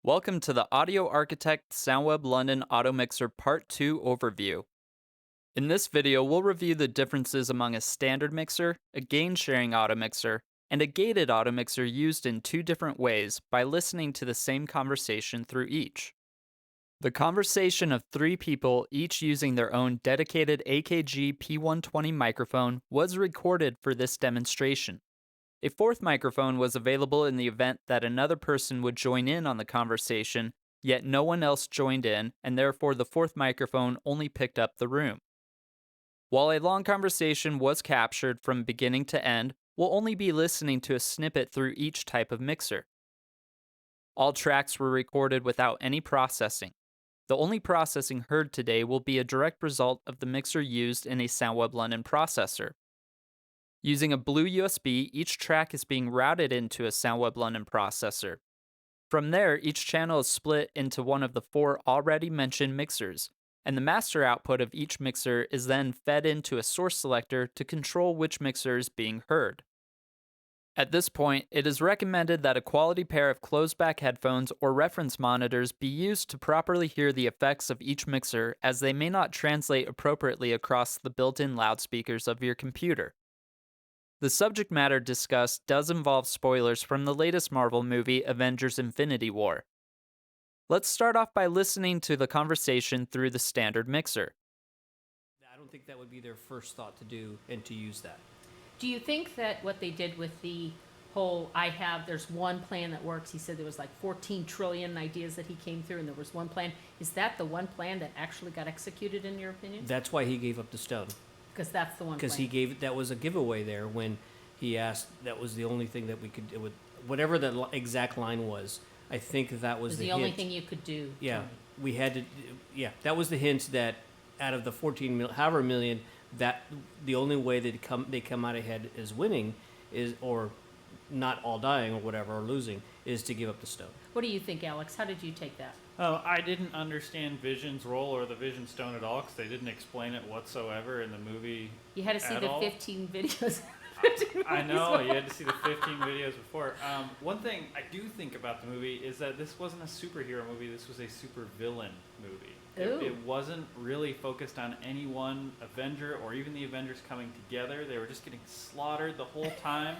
Welcome to the Audio Architect SoundWeb London Automixer Part 2 overview. In this video, we'll review the differences among a standard mixer, a gain-sharing automixer, and a gated automixer used in two different ways by listening to the same conversation through each. The conversation of three people, each using their own dedicated AKG P120 microphone, was recorded for this demonstration. A fourth microphone was available in the event that another person would join in on the conversation, yet no one else joined in, and therefore the fourth microphone only picked up the room. While a long conversation was captured from beginning to end, we'll only be listening to a snippet through each type of mixer. All tracks were recorded without any processing. The only processing heard today will be a direct result of the mixer used in a SoundWeb London processor. Using a blue USB, each track is being routed into a SoundWeb London processor. From there, each channel is split into one of the four already mentioned mixers, and the master output of each mixer is then fed into a source selector to control which mixer is being heard. At this point, it is recommended that a quality pair of closed-back headphones or reference monitors be used to properly hear the effects of each mixer, as they may not translate appropriately across the built-in loudspeakers of your computer. The subject matter discussed does involve spoilers from the latest Marvel movie, Avengers: Infinity War. Let's start off by listening to the conversation through the standard mixer. I don't think that would be their first thought to do and to use that. Do you think that what they did with the whole, there's one plan that works, he said there was like 14 trillion ideas that he came through and there was one plan. Is that the one plan that actually got executed in your opinion? That's why he gave up the stone. Because that's the one Because plan. that was a giveaway there when he asked, that was the only thing that we could, whatever the exact line was, I think that It was was the the hint. only thing you could do. Yeah, Tony. we had to, yeah, that was the hint that out of the 14 million, however million, that the only way they come out ahead as winning is, or not all dying or whatever, or losing, is to give up the stone. What do you think, Alex? How did you take that? Oh, I didn't understand Vision's role or the Vision Stone at all because they didn't explain it whatsoever in the movie. You had to see at the all. 15 videos. I know, you had to see the 15 videos before. One thing I do think about the movie is that this wasn't a superhero movie, this was a supervillain movie. Ooh. It wasn't really focused on any one Avenger or even the Avengers coming together. They were just getting slaughtered the whole time.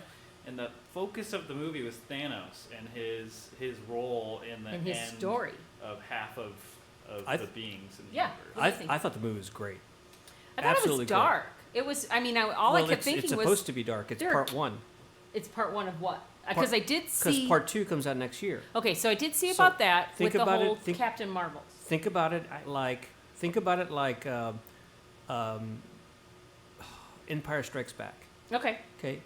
And the focus of the movie was Thanos and his role in the And his end story. of half of the beings in the Yeah. universe. I thought the movie was great. I thought Absolutely it was dark. It was, all I kept thinking it's was... supposed to be dark. It's there- part one. It's part one of what? Because I did Because see... part two comes out next year. Okay, so I did see So, about that think with the about it, whole think- Captain Marvels. Think about it like Empire Strikes Back. Okay, Okay,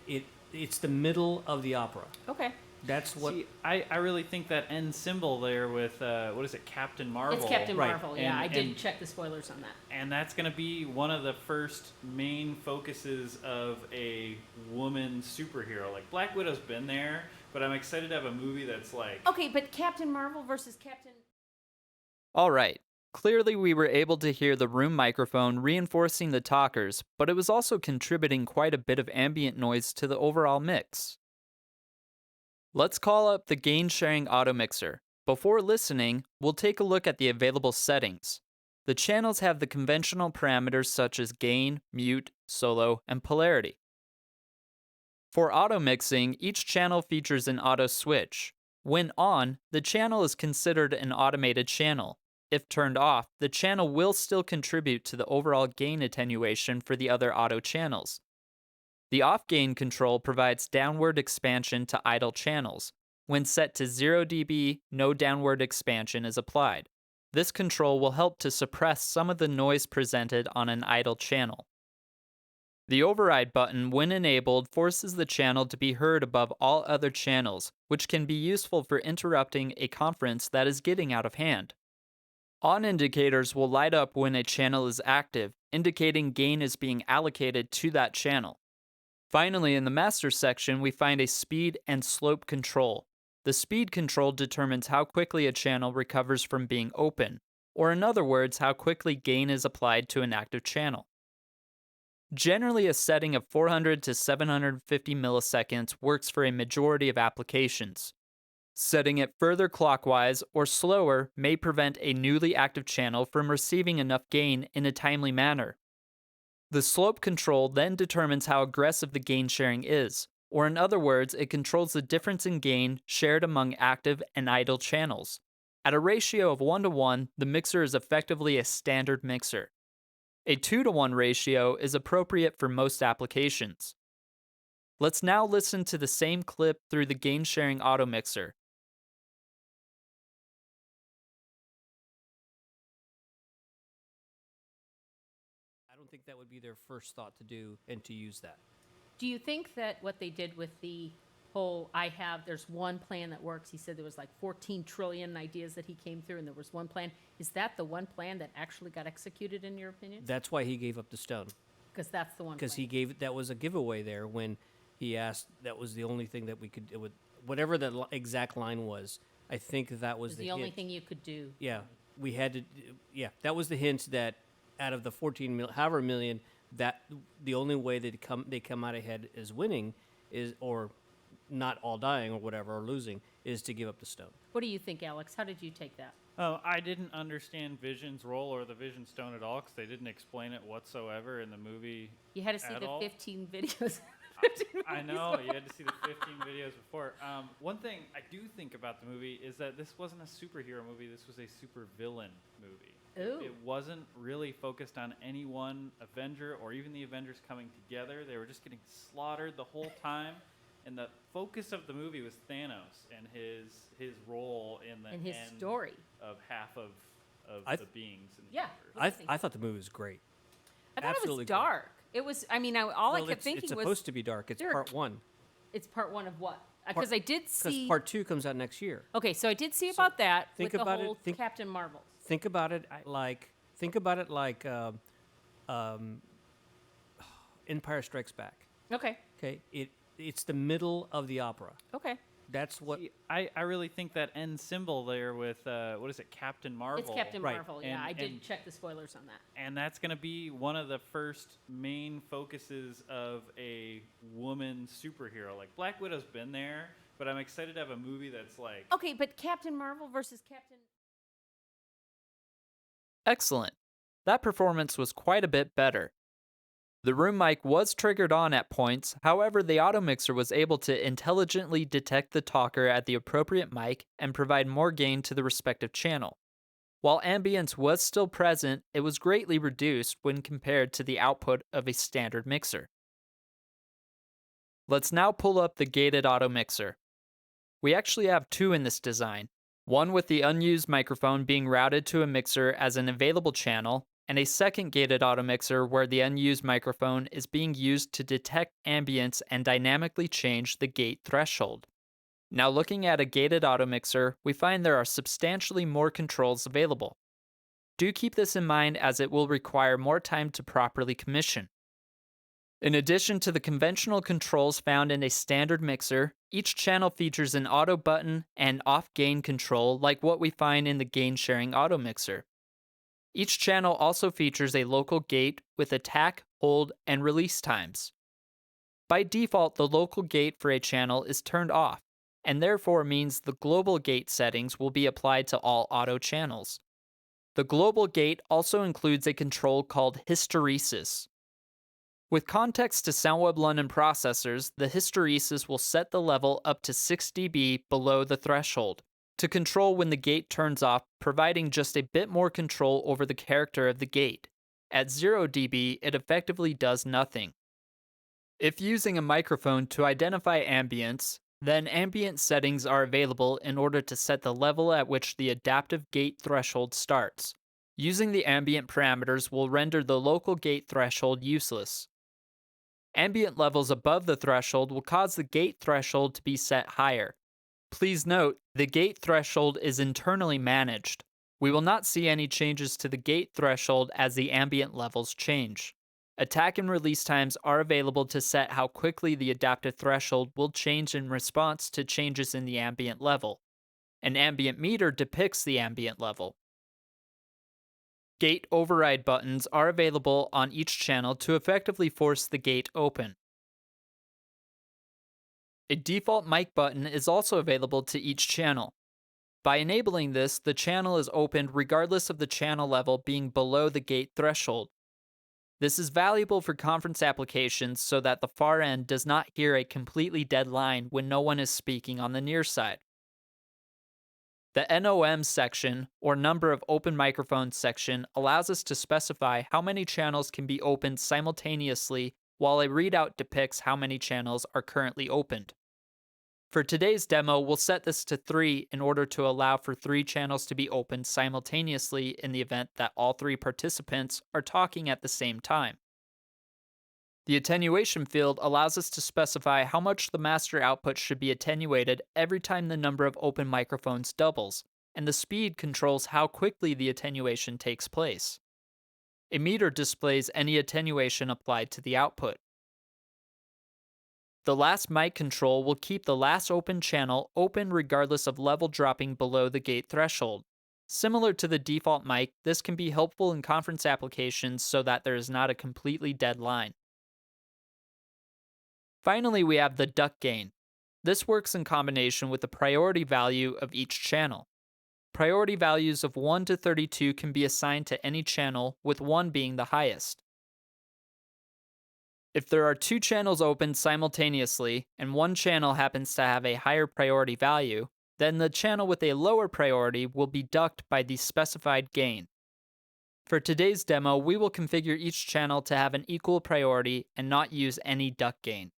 it's the middle of the opera. okay. That's what. See, I really think that end symbol there with what is it, Captain Marvel? It's Captain Right. Marvel, yeah. And- I did and- check the spoilers on that. And that's going to be one of the first main focuses of a woman superhero. Like Black Widow's been there, but I'm excited to have a movie that's like. Okay, but Captain Marvel versus Captain... Alright, clearly we were able to hear the room microphone reinforcing the talkers, but it was also contributing quite a bit of ambient noise to the overall mix. Let's call up the gain-sharing automixer. Before listening, we'll take a look at the available settings. The channels have the conventional parameters such as gain, mute, solo, and polarity. For auto mixing, each channel features an auto switch. When on, the channel is considered an automated channel. If turned off, the channel will still contribute to the overall gain attenuation for the other auto channels. The off-gain control provides downward expansion to idle channels. When set to 0 dB, no downward expansion is applied. This control will help to suppress some of the noise presented on an idle channel. The override button, when enabled, forces the channel to be heard above all other channels, which can be useful for interrupting a conference that is getting out of hand. On indicators will light up when a channel is active, indicating gain is being allocated to that channel. Finally, in the master section, we find a speed and slope control. The speed control determines how quickly a channel recovers from being open, or in other words, how quickly gain is applied to an active channel. Generally, a setting of 400 to 750 milliseconds works for a majority of applications. Setting it further clockwise or slower may prevent a newly active channel from receiving enough gain in a timely manner. The slope control then determines how aggressive the gain sharing is, or in other words, it controls the difference in gain shared among active and idle channels. At a ratio of 1 to 1, the mixer is effectively a standard mixer. A 2 to 1 ratio is appropriate for most applications. Let's now listen to the same clip through the gain sharing Automixer. I don't think that would be their first thought to do and to use that. Do you think that what they did with the whole, there's one plan that works, he said there was like 14 trillion ideas that he came through and there was one plan. Is that the one plan that actually got executed in your opinion? That's why he gave up the stone. Because that's the one Because plan. that was a giveaway there when he asked, that was the only thing that we could, whatever the exact line was, I think that It was was the the only hint. thing you could do. Yeah, we had to, yeah, that was the hint that out of the 14 million, however million, that the only way they come out ahead as winning is, or not all dying or whatever, or losing, is to give up the stone. What do you think, Alex? How did you take that? Oh, I didn't understand Vision's role or the Vision Stone at all because they didn't explain it whatsoever in the movie. You had to see At the all? 15 videos. I know, you had to see the 15 videos before. One thing I do think about the movie is that this wasn't a superhero movie, this was a supervillain movie. Ooh. It wasn't really focused on any one Avenger or even the Avengers coming together. They were just getting slaughtered the whole time. And the focus of the movie was Thanos and his role in the And his end story. of half of I the beings in the Yeah. universe. I thought the movie was great. I thought Absolutely it great. was dark. It was, I mean, all I Well, kept it's thinking was, supposed to be dark. It's Dirk. part one. it's part one of what? Because I did Because see. part two comes out next year. Okay, so I did see about that think with about the it, whole think- Captain Marvel. Think about it like Empire Strikes Back. Okay, Okay, it's the middle of the opera. okay. That's what. See, I really think that end symbol there with what is it, Captain Marvel? It's Captain Right. Marvel. Yeah, And- I did and- check the spoilers on that. And that's going to be one of the first main focuses of a woman superhero. Like Black Widow's been there, but I'm excited to have a movie that's like Okay, but Captain Marvel versus Captain. Excellent. That performance was quite a bit better. The room mic was triggered on at points, however, the Automixer was able to intelligently detect the talker at the appropriate mic and provide more gain to the respective channel. While ambience was still present, it was greatly reduced when compared to the output of a standard mixer. Let's now pull up the gated Automixer. We actually have two in this design, one with the unused microphone being routed to a mixer as an available channel, and a second gated Automixer where the unused microphone is being used to detect ambience and dynamically change the gate threshold. Now looking at a gated Automixer, we find there are substantially more controls available. Do keep this in mind as it will require more time to properly commission. In addition to the conventional controls found in a standard mixer, each channel features an auto button and off-gain control like what we find in the gain-sharing Automixer. Each channel also features a local gate with attack, hold, and release times. By default, the local gate for a channel is turned off, and therefore means the global gate settings will be applied to all auto channels. The global gate also includes a control called hysteresis. With context to SoundWeb London processors, the hysteresis will set the level up to 6 dB below the threshold to control when the gate turns off, providing just a bit more control over the character of the gate. At 0 dB, it effectively does nothing. If using a microphone to identify ambience, then ambient settings are available in order to set the level at which the adaptive gate threshold starts. Using the ambient parameters will render the local gate threshold useless. Ambient levels above the threshold will cause the gate threshold to be set higher. Please note, the gate threshold is internally managed. We will not see any changes to the gate threshold as the ambient levels change. Attack and release times are available to set how quickly the adaptive threshold will change in response to changes in the ambient level. An ambient meter depicts the ambient level. Gate override buttons are available on each channel to effectively force the gate open. A default mic button is also available to each channel. By enabling this, the channel is opened regardless of the channel level being below the gate threshold. This is valuable for conference applications so that the far end does not hear a completely dead line when no one is speaking on the near side. The NOM section, or number of open microphones section, allows us to specify how many channels can be opened simultaneously, while a readout depicts how many channels are currently opened. For today's demo, we'll set this to 3 in order to allow for 3 channels to be opened simultaneously in the event that all 3 participants are talking at the same time. The attenuation field allows us to specify how much the master output should be attenuated every time the number of open microphones doubles, and the speed controls how quickly the attenuation takes place. A meter displays any attenuation applied to the output. The last mic control will keep the last open channel open regardless of level dropping below the gate threshold. Similar to the default mic, this can be helpful in conference applications so that there is not a completely dead line. Finally, we have the duck gain. This works in combination with the priority value of each channel. Priority values of 1 to 32 can be assigned to any channel, with 1 being the highest. If there are 2 channels open simultaneously, and one channel happens to have a higher priority value, then the channel with a lower priority will be ducked by the specified gain. For today's demo, we will configure each channel to have an equal priority and not use any duck gain.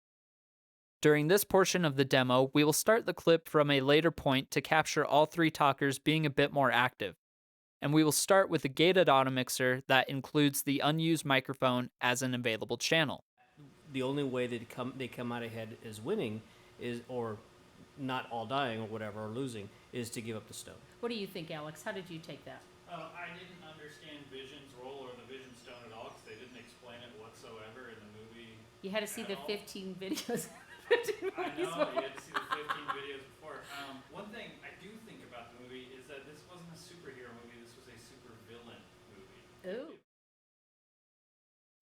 During this portion of the demo, we will start the clip from a later point to capture all 3 talkers being a bit more active. And we will start with a gated Automixer that includes the unused microphone as an available channel. The only way they come out ahead as winning is, or not all dying or whatever, or losing, is to give up the stone. What do you think, Alex? How did you take that? I didn't understand Vision's role or the Vision Stone at all because they didn't explain it whatsoever in the movie. You had to see at the all. 15 videos. 15 I movies know, before. you had to see the 15 videos before. One thing I do think about the movie is that this wasn't a superhero movie, this was a super villain movie. Ooh.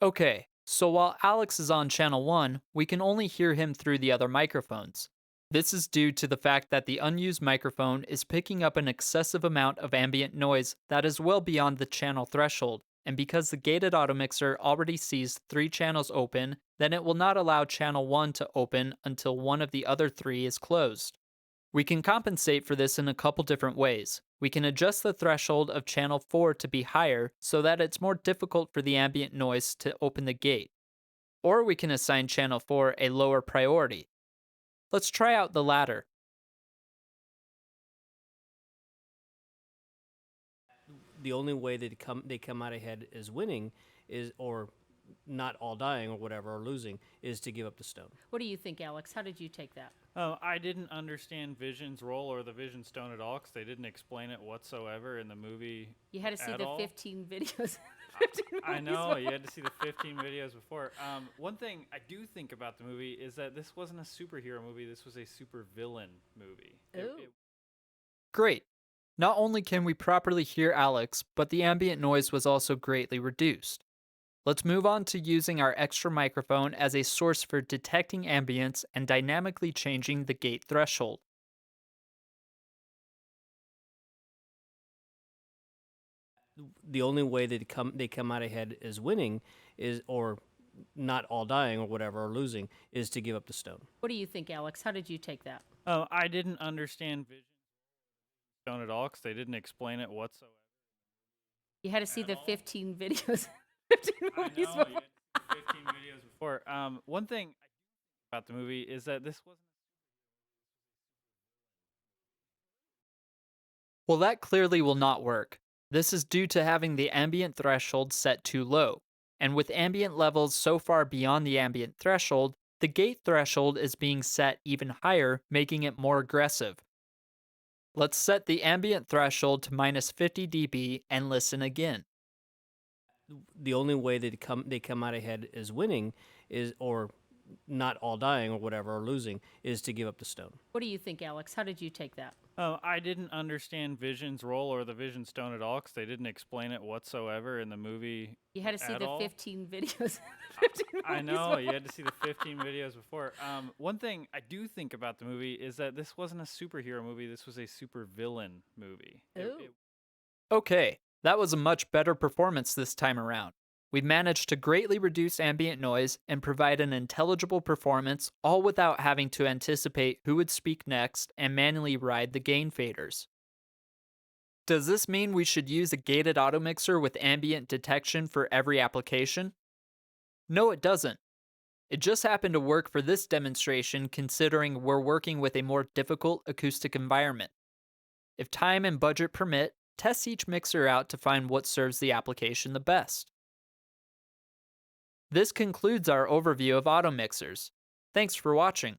Okay, so while Alex is on channel 1, we can only hear him through the other microphones. This is due to the fact that the unused microphone is picking up an excessive amount of ambient noise that is well beyond the channel threshold, and because the gated Automixer already sees 3 channels open, then it will not allow channel 1 to open until one of the other 3 is closed. We can compensate for this in a couple different ways. We can adjust the threshold of channel 4 to be higher so that it's more difficult for the ambient noise to open the gate. Or we can assign channel 4 a lower priority. Let's try out the latter. The only way they come out ahead as winning is, or not all dying or whatever, or losing, is to give up the stone. What do you think, Alex? How did you take that? I didn't understand Vision's role or the Vision Stone at all because they didn't explain it whatsoever in the movie. You had to see at the all. 15 videos. 15 I movies know, before. you had to see the 15 videos before. One thing I do think about the movie is that this wasn't a superhero movie, this was a super villain movie. Ooh. Great. Not only can we properly hear Alex, but the ambient noise was also greatly reduced. Let's move on to using our extra microphone as a source for detecting ambience and dynamically changing the gate threshold. The only way they come out ahead as winning is, or not all dying or whatever, or losing, is to give up the stone. What do you think, Alex? How did you take that? I didn't understand Vision Stone at all because they didn't explain it whatsoever. You had to see At the all. 15 videos. 15 I movies know, you before. had to see the 15 videos before. One thing I do think about the movie is that this wasn't. Well, that clearly will not work. This is due to having the ambient threshold set too low, and with ambient levels so far beyond the ambient threshold, the gate threshold is being set even higher, making it more aggressive. Let's set the ambient threshold to minus 50 dB and listen again. The only way they come out ahead as winning is, or not all dying or whatever or losing is to give up the stone. What do you think, Alex? How did you take that? I didn't understand Vision's role or the Vision Stone at all because they didn't explain it whatsoever in the movie. You had to see at the all. 15 videos. I know, you had to see the 15 videos before. One thing I do think about the movie is that this wasn't a superhero movie. This was a supervillain movie. Ooh. Okay, that was a much better performance this time around. We managed to greatly reduce ambient noise and provide an intelligible performance, all without having to anticipate who would speak next and manually ride the gain faders. Does this mean we should use a gated automixer with ambient detection for every application? No, it doesn't. It just happened to work for this demonstration considering we're working with a more difficult acoustic environment. If time and budget permit, test each mixer out to find what serves the application the best. This concludes our overview of automixers. Thanks for watching.